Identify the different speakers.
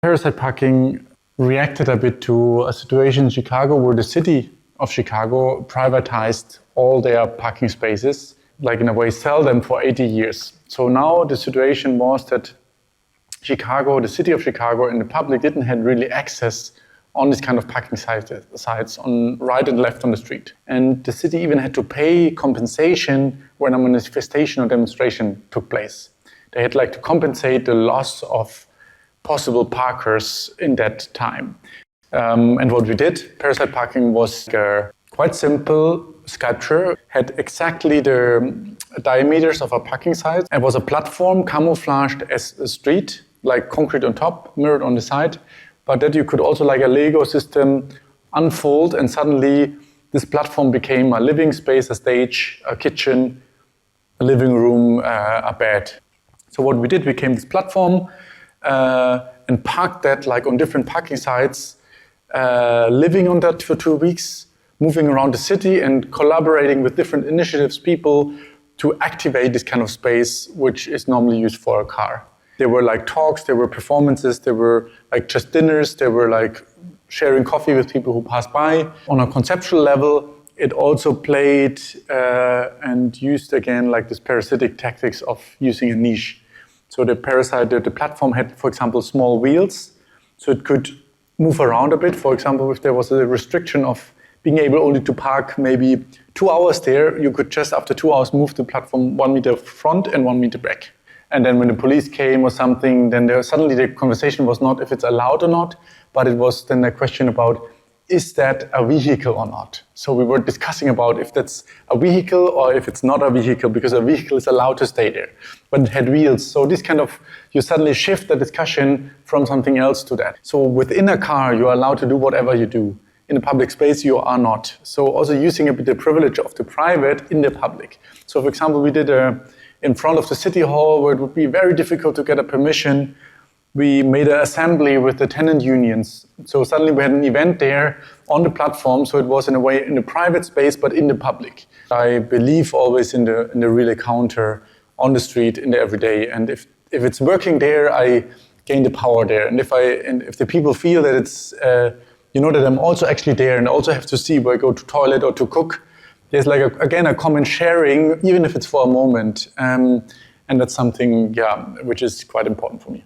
Speaker 1: Parasite Parking reacted a bit to a situation in Chicago where the city of Chicago privatized all their parking spaces, like in a way sell them for 80 years. So now the situation was that Chicago, the city of Chicago and the public didn't have really access on this kind of parking sites on right and left on the street. And the city even had to pay compensation when a manifestation or demonstration took place. They had to compensate the loss of possible parkers in that time. And what we did, Parasite Parking was a quite simple sculpture, had exactly the diameters of a parking site. It was a platform camouflaged as a street, like concrete on top, mirrored on the side, but that you could also, like a Lego system, unfold, and suddenly this platform became a living space, a stage, a kitchen, a living room, a bed. So what we did, we came this platform and parked that on different parking sites, living on that for 2 weeks, moving around the city and collaborating with different initiatives, people to activate this kind of space, which is normally used for a car. There were talks, there were performances, there were just dinners, there were sharing coffee with people who passed by. On a conceptual level, it also played and used again this parasitic tactics of using a niche. So the platform had, for example, small wheels, so it could move around a bit. For example, if there was a restriction of being able only to park maybe 2 hours there, you could just after 2 hours move the platform 1 meter front and 1 meter back. And then when the police came or something, then suddenly the conversation was not if it's allowed or not, but it was then a question about, is that a vehicle or not? So we were discussing about if that's a vehicle or if it's not a vehicle, because a vehicle is allowed to stay there, but it had wheels. So this you suddenly shift the discussion from something else to that. So within a car, you are allowed to do whatever you do. In a public space, you are not. So also using a bit the privilege of the private in the public. So for example, we did in front of the city hall where it would be very difficult to get a permission. We made an assembly with the tenant unions. So suddenly we had an event there on the platform. So it was in a way in the private space, but in the public. I believe always in the real encounter on the street, in the everyday. And if it's working there, I gain the power there. And if the people feel that it's, that I'm also actually there and also have to see where I go to toilet or to cook, there's again a common sharing, even if it's for a moment. And that's something, which is quite important for me.